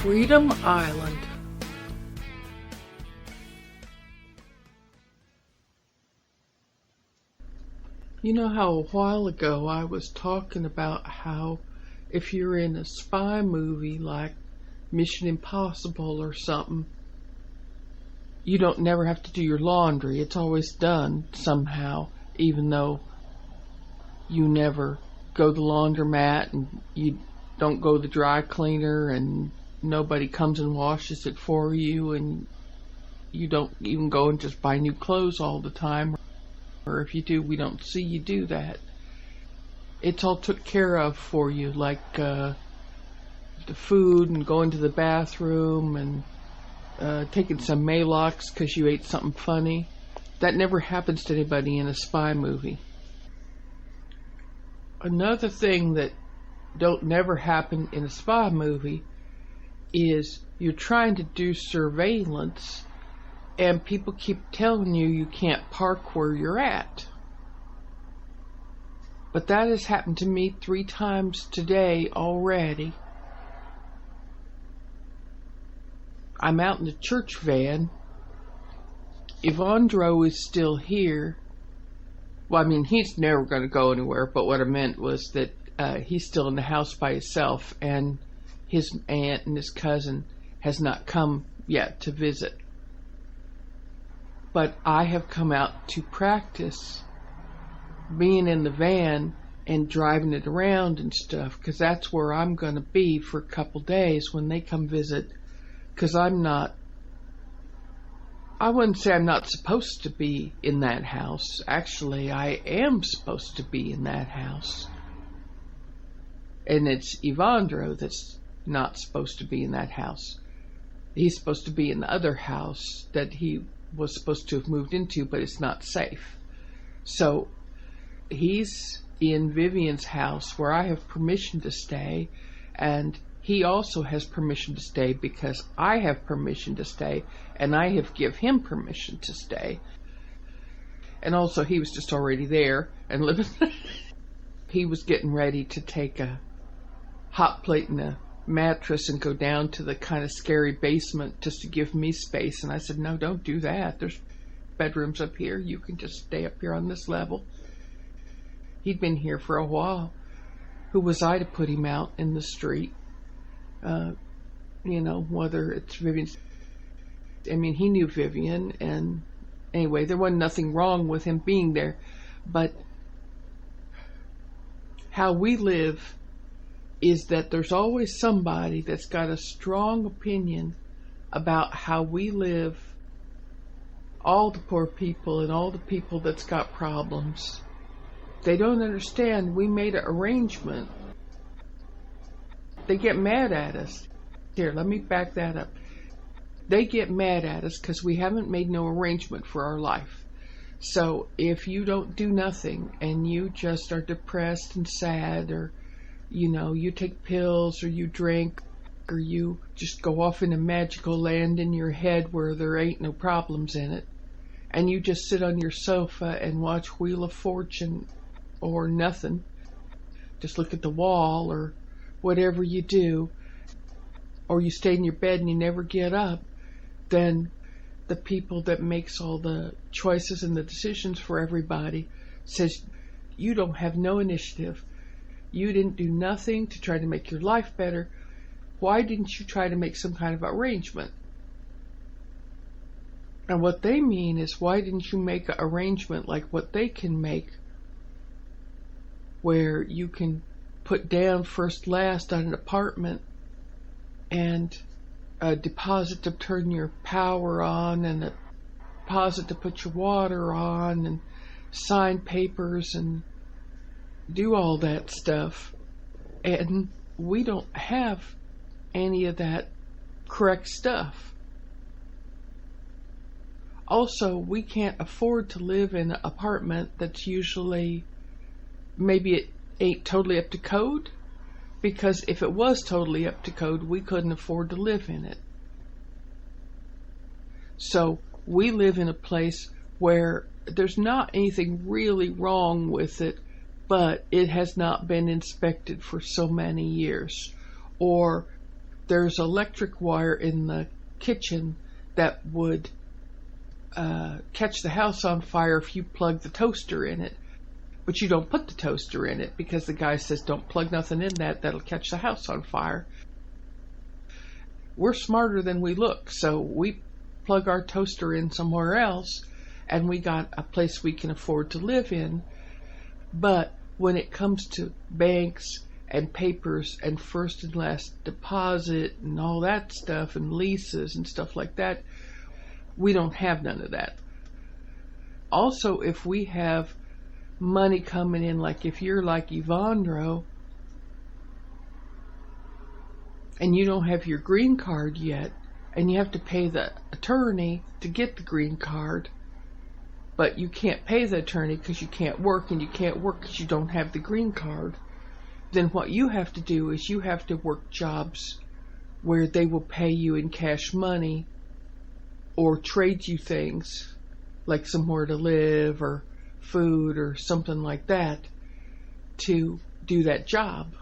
Freedom Island. You know how a while ago I was talking about how if you're in a spy movie like Mission Impossible or something, you don't never have to do your laundry. It's always done somehow, even though you never go to the laundromat and you don't go to the dry cleaner and nobody comes and washes it for you, and you don't even go and just buy new clothes all the time. Or if you do, we don't see you do that. It's all took care of for you, like the food and going to the bathroom and taking some Maalox because you ate something funny. That never happens to anybody in a spy movie. Another thing that don't never happen in a spy movie is you're trying to do surveillance and people keep telling you you can't park where you're at. But that has happened to me 3 times today already. I'm out in the church van. Evandro is still here. Well, I mean, he's never going to go anywhere, but what I meant was that he's still in the house by himself, and his aunt and his cousin has not come yet to visit. But I have come out to practice being in the van and driving it around and stuff, because that's where I'm going to be for a couple days when they come visit, because I wouldn't say I'm not supposed to be in that house. Actually, I am supposed to be in that house. And it's Evandro that's not supposed to be in that house. He's supposed to be in the other house that he was supposed to have moved into, but it's not safe. So he's in Vivian's house where I have permission to stay, and he also has permission to stay because I have permission to stay, and I have give him permission to stay. And also he was just already there and living. He was getting ready to take a hot plate and a mattress and go down to the kind of scary basement just to give me space, and I said, no, don't do that. There's bedrooms up here. You can just stay up here on this level. He'd been here for a while. Who was I to put him out in the street? Whether it's Vivian's. I mean, he knew Vivian, and anyway, there wasn't nothing wrong with him being there, but how we live is that there's always somebody that's got a strong opinion about how we live, all the poor people and all the people that's got problems. They don't understand we made an arrangement. They get mad at us. Here, let me back that up. They get mad at us because we haven't made no arrangement for our life. So if you don't do nothing and you just are depressed and sad, or you take pills, or you drink, or you just go off in a magical land in your head where there ain't no problems in it, and you just sit on your sofa and watch Wheel of Fortune or nothing, just look at the wall or whatever you do, or you stay in your bed and you never get up, then the people that makes all the choices and the decisions for everybody says you don't have no initiative. You didn't do nothing to try to make your life better. Why didn't you try to make some kind of arrangement? And what they mean is, why didn't you make an arrangement like what they can make, where you can put down first last on an apartment and a deposit to turn your power on and a deposit to put your water on and sign papers and do all that stuff. And we don't have any of that correct stuff. Also, we can't afford to live in an apartment that's usually, maybe it ain't totally up to code, because if it was totally up to code, we couldn't afford to live in it. So we live in a place where there's not anything really wrong with it, but it has not been inspected for so many years, or there's electric wire in the kitchen that would catch the house on fire if you plug the toaster in it. But you don't put the toaster in it because the guy says don't plug nothing in that'll catch the house on fire. We're smarter than we look, so we plug our toaster in somewhere else, and we got a place we can afford to live in. But when it comes to banks and papers and first and last deposit and all that stuff and leases and stuff like that, we don't have none of that. Also, if we have money coming in, like if you're like Yvonne and you don't have your green card yet, and you have to pay the attorney to get the green card, but you can't pay the attorney because you can't work, and you can't work because you don't have the green card, then what you have to do is you have to work jobs where they will pay you in cash money or trade you things like somewhere to live or food or something like that to do that job.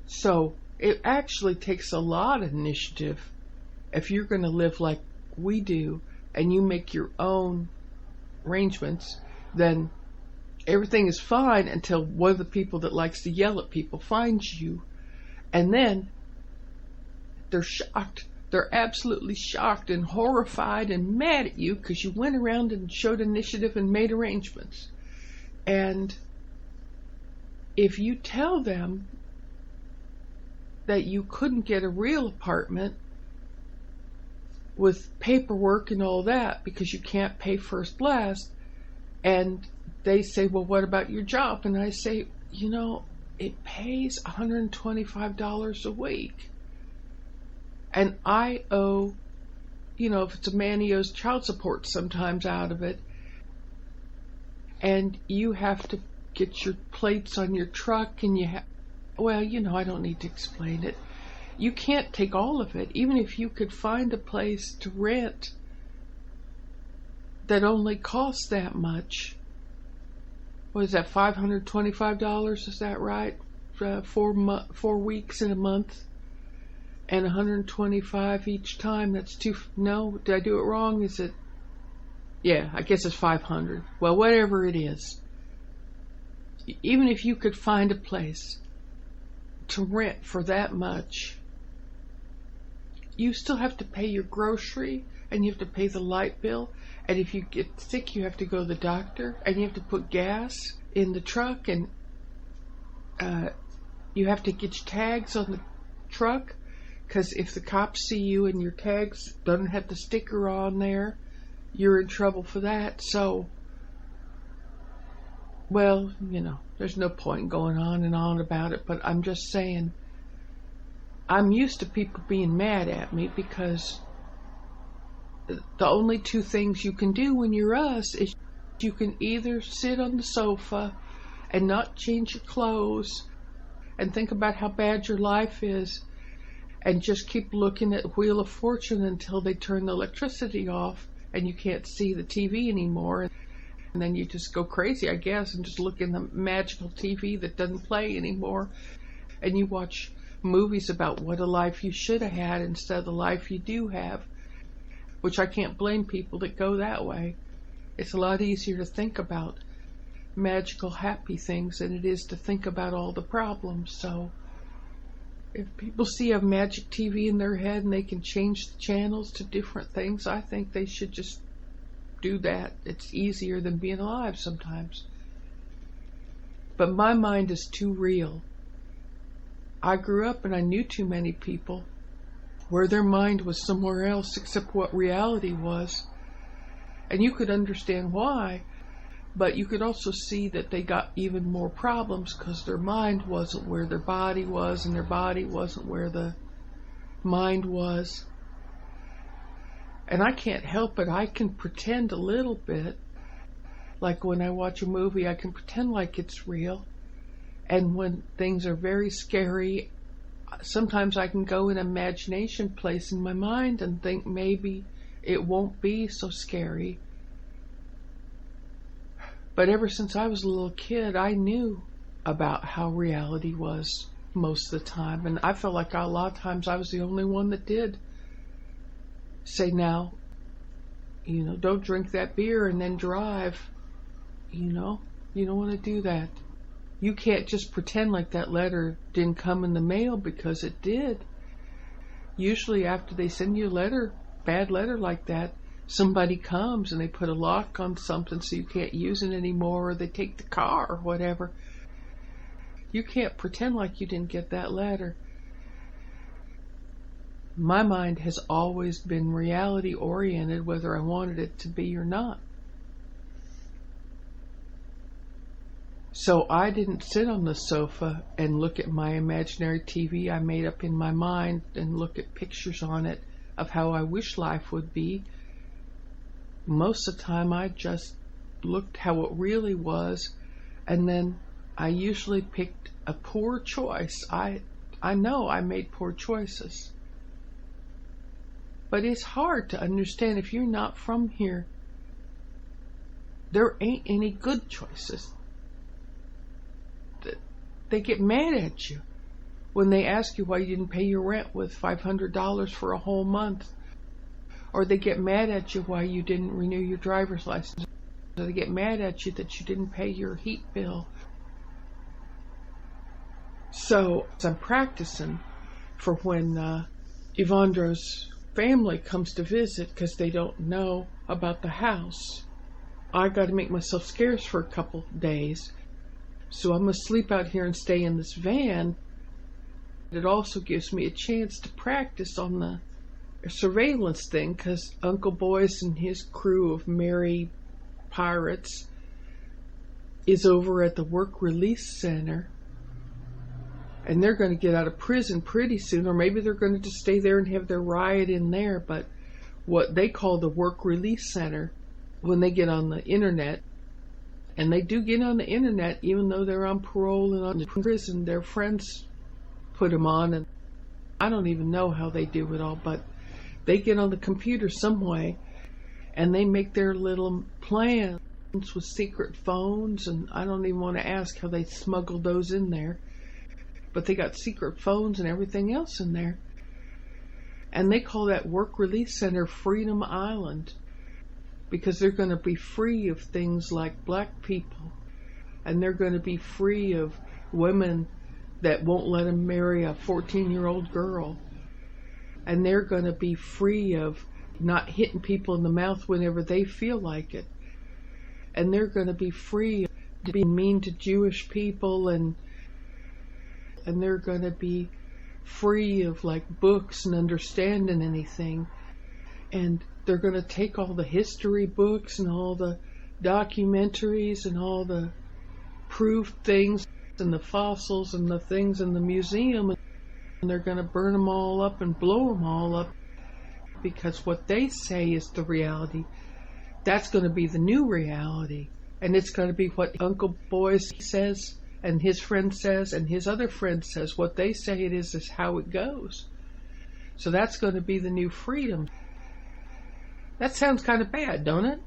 So it actually takes a lot of initiative if you're going to live like we do and you make your own arrangements. Then everything is fine until one of the people that likes to yell at people finds you, and then they're shocked. They're absolutely shocked and horrified and mad at you because you went around and showed initiative and made arrangements. And if you tell them that you couldn't get a real apartment with paperwork and all that because you can't pay first last, and they say, well, what about your job? And I say, it pays $125 a week. And I owe, if it's a man, he owes child support sometimes out of it. And you have to get your plates on your truck, and I don't need to explain it. You can't take all of it. Even if you could find a place to rent that only costs that much. What is that, $525? Is that right? 4 weeks in a month? And $125 each time. That's no, did I do it wrong? Is it? Yeah, I guess it's $500. Well, whatever it is. Even if you could find a place to rent for that much, you still have to pay your grocery, and you have to pay the light bill, and if you get sick you have to go to the doctor, and you have to put gas in the truck, and you have to get your tags on the truck, because if the cops see you and your tags doesn't have the sticker on there, you're in trouble for that. So, there's no point going on and on about it, but I'm just saying, I'm used to people being mad at me because the only two things you can do when you're us is you can either sit on the sofa and not change your clothes and think about how bad your life is and just keep looking at Wheel of Fortune until they turn the electricity off and you can't see the TV anymore. And then you just go crazy, I guess, and just look in the magical TV that doesn't play anymore. And you watch movies about what a life you should have had instead of the life you do have. Which I can't blame people that go that way. It's a lot easier to think about magical, happy things than it is to think about all the problems. So if people see a magic TV in their head and they can change the channels to different things, I think they should just do that. It's easier than being alive sometimes. But my mind is too real. I grew up and I knew too many people where their mind was somewhere else except what reality was. And you could understand why, but you could also see that they got even more problems because their mind wasn't where their body was, and their body wasn't where the mind was. And I can't help it. I can pretend a little bit. Like when I watch a movie, I can pretend like it's real. And when things are very scary, sometimes I can go in an imagination place in my mind and think maybe it won't be so scary. But ever since I was a little kid, I knew about how reality was. most of the time. And I felt like a lot of times I was the only one that did say, now, don't drink that beer and then drive. You don't want to do that. You can't just pretend like that letter didn't come in the mail, because it did. Usually after they send you a letter, bad letter like that, somebody comes and they put a lock on something so you can't use it anymore, or they take the car or whatever. You can't pretend like you didn't get that letter. My mind has always been reality oriented, whether I wanted it to be or not. So I didn't sit on the sofa and look at my imaginary TV I made up in my mind and look at pictures on it of how I wish life would be. Most of the time I just looked how it really was, and then I usually picked a poor choice. I know I made poor choices. But it's hard to understand if you're not from here. There ain't any good choices. They get mad at you when they ask you why you didn't pay your rent with $500 for a whole month. Or they get mad at you why you didn't renew your driver's license. Or they get mad at you that you didn't pay your heat bill. So I'm practicing for when Evandro's family comes to visit, because they don't know about the house. I got to make myself scarce for a couple days. So I'm going to sleep out here and stay in this van. It also gives me a chance to practice on the surveillance thing, because Uncle Boyce and his crew of merry pirates is over at the work release center. And they're going to get out of prison pretty soon, or maybe they're going to just stay there and have their riot in there. But what they call the work release center, when they get on the internet, and they do get on the internet even though they're on parole and on prison, their friends put them on, and I don't even know how they do it all, but they get on the computer some way and they make their little plans with secret phones, and I don't even want to ask how they smuggled those in there. But they got secret phones and everything else in there. And they call that work release center Freedom Island, because they're going to be free of things like black people. And they're going to be free of women that won't let them marry a 14-year-old girl. And they're going to be free of not hitting people in the mouth whenever they feel like it. And they're going to be free of being mean to Jewish people, and they're going to be free of like books and understanding anything. And they're going to take all the history books and all the documentaries and all the proof things and the fossils and the things in the museum, and they're going to burn them all up and blow them all up, because what they say is the reality. That's going to be the new reality. And it's going to be what Uncle Boyce says, and his friend says, and his other friend says. What they say it is how it goes. So that's going to be the new freedom. That sounds kind of bad, don't it?